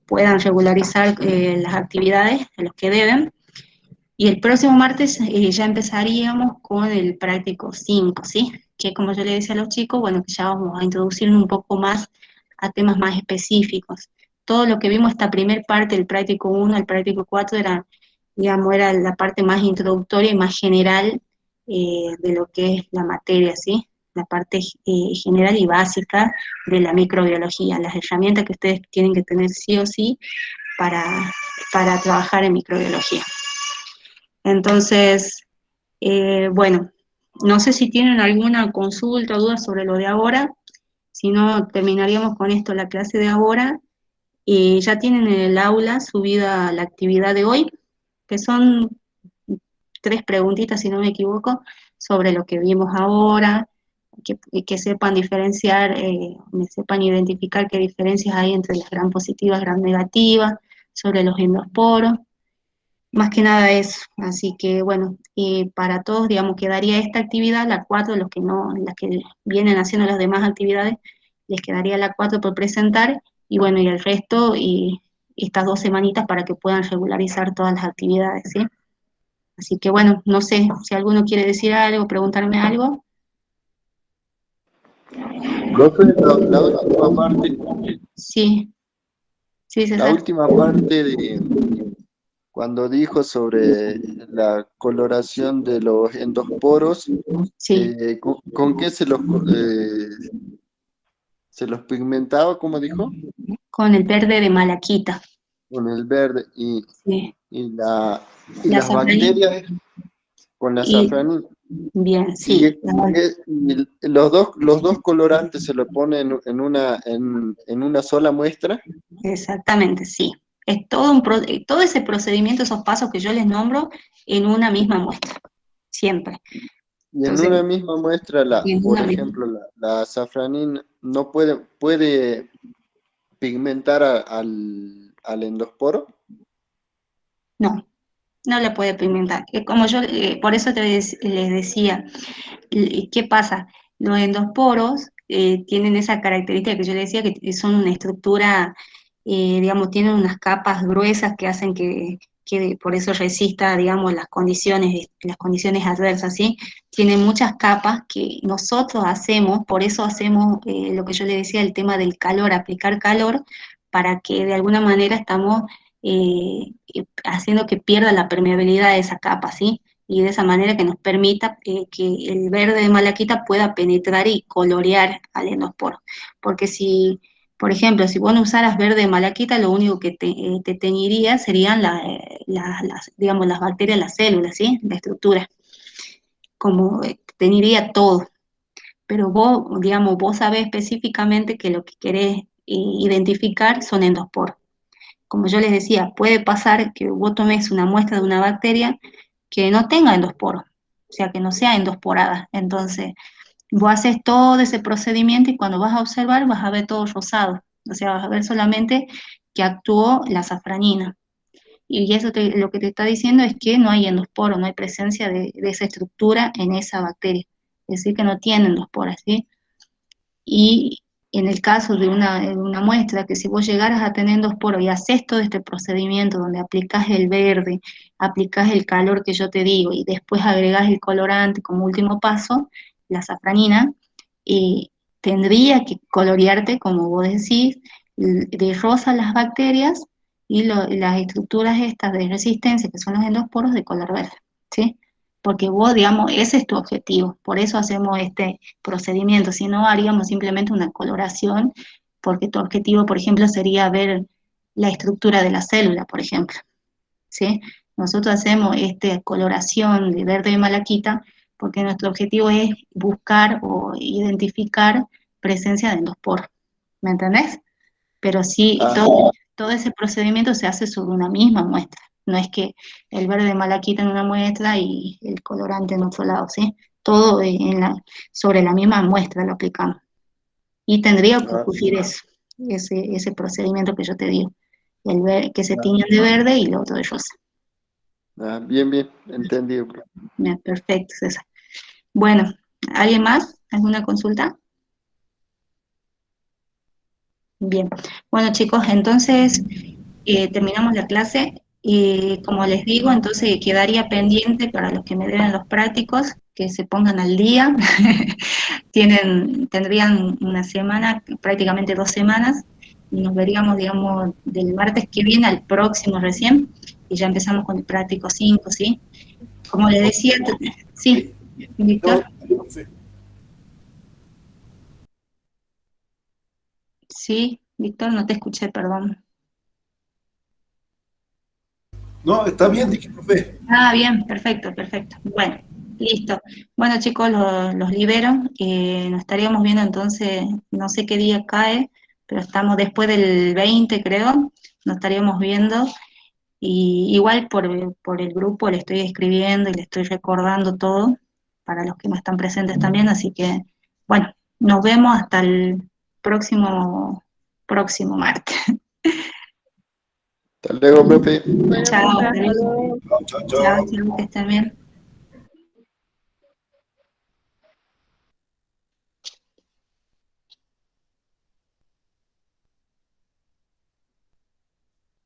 puedan regularizar las actividades de los que deben. Y el próximo martes ya empezaríamos con el práctico 5, ¿sí? Que como yo le decía a los chicos, bueno, que ya vamos a introducirnos un poco más a temas más específicos. Todo lo que vimos esta primer parte del práctico 1 al práctico 4 era, digamos, era la parte más introductoria y más general de lo que es la materia, ¿sí? La parte general y básica de la microbiología, las herramientas que ustedes tienen que tener sí o sí para trabajar en microbiología. Entonces, bueno, no sé si tienen alguna consulta o duda sobre lo de ahora, si no terminaríamos con esto la clase de ahora, y ya tienen en el aula subida la actividad de hoy, que son 3 preguntitas, si no me equivoco, sobre lo que vimos ahora, que sepan diferenciar, sepan identificar qué diferencias hay entre las gram positivas, gram negativas, sobre los endosporos. Más que nada eso, así que bueno, para todos, digamos, quedaría esta actividad, la 4, los que no, las que vienen haciendo las demás actividades, les quedaría la 4 por presentar, y bueno, y el resto, y estas 2 semanitas para que puedan regularizar todas las actividades, ¿sí? Así que bueno, no sé, si alguno quiere decir algo, preguntarme algo. Profe, la última parte, Sí, sí, la César. última parte de cuando dijo sobre la coloración de los endosporos, Sí, ¿con qué se los pigmentaba, como dijo? con el verde de malaquita. Con el verde Sí, y, la, y la las safranina. bacterias con la Y safranina. bien, Y, sí, y los dos colorantes se lo ponen en una sola muestra. exactamente, sí. Es todo todo ese procedimiento, esos pasos que yo les nombro, en una misma muestra, siempre. Y en Entonces, una misma muestra, en por una misma. ejemplo, la safranina no puede pigmentar al endosporo. No, no la puede pigmentar. Como yo, por eso les decía, ¿qué pasa? Los endosporos tienen esa característica que yo les decía, que son una estructura, digamos, tienen unas capas gruesas que hacen que por eso resista, digamos, las condiciones adversas, ¿sí? Tienen muchas capas que nosotros hacemos, por eso hacemos lo que yo les decía, el tema del calor, aplicar calor, para que de alguna manera estamos haciendo que pierda la permeabilidad de esa capa, ¿sí? Y de esa manera que nos permita que el verde de malaquita pueda penetrar y colorear al endosporo. Porque si, por ejemplo, si vos no usaras verde de malaquita, lo único que te teñiría serían digamos, las bacterias, las células, ¿sí? La estructura, como teñiría todo. Pero vos, digamos, vos sabés específicamente que lo que querés identificar son endosporos. Como yo les decía, puede pasar que vos tomes una muestra de una bacteria que no tenga endosporos, o sea, que no sea endosporada. Entonces, vos haces todo ese procedimiento y cuando vas a observar vas a ver todo rosado, o sea, vas a ver solamente que actuó la safranina. Y eso lo que te está diciendo es que no hay endosporo, no hay presencia de esa estructura en esa bacteria. Es decir, que no tiene endosporas, ¿sí? Y en el caso de una muestra, que si vos llegaras a tener endosporos y haces todo este procedimiento donde aplicás el verde, aplicás el calor que yo te digo y después agregás el colorante como último paso, la safranina, tendría que colorearte, como vos decís, de rosa las bacterias y las estructuras estas de resistencia, que son los endosporos, de color verde, ¿sí? Porque vos, digamos, ese es tu objetivo, por eso hacemos este procedimiento, si no haríamos simplemente una coloración, porque tu objetivo, por ejemplo, sería ver la estructura de la célula, por ejemplo, ¿sí? Nosotros hacemos esta coloración de verde de malaquita porque nuestro objetivo es buscar o identificar presencia de endosporos, ¿me entendés? Pero sí, Ah, todo ese procedimiento se hace sobre una misma muestra. No es que el verde de malaquita en una muestra y el colorante en otro lado, ¿sí? Todo sobre la misma muestra lo aplicamos. Y tendría que ah, ocurrir eso, ese procedimiento que yo te digo. Que se tiñan de verde y lo otro de rosa. bien, bien, entendido. Bien, perfecto, César. Bueno, ¿alguien más? ¿Alguna consulta? Bien. Bueno, chicos, entonces terminamos la clase. Y como les digo, entonces quedaría pendiente para los que me deben los prácticos que se pongan al día. Tendrían una semana, prácticamente 2 semanas, y nos veríamos, digamos, del martes que viene al próximo recién, y ya empezamos con el práctico 5, ¿sí? Como les decía, sí, Víctor. Sí, Víctor, no te escuché, perdón. No, está bien, dije, profe. Ah, bien, perfecto, perfecto. Bueno, listo. Bueno, chicos, los libero. Nos estaríamos viendo entonces, no sé qué día cae, pero estamos después del 20, creo. Nos estaríamos viendo. Y igual por el grupo le estoy escribiendo y le estoy recordando todo para los que no están presentes también. Así que, bueno, nos vemos hasta el próximo martes. Hasta luego, profe. Bueno, Chao, profe, hasta hasta luego. luego. Chao, chao, Chao, chao. chao, que estén bien.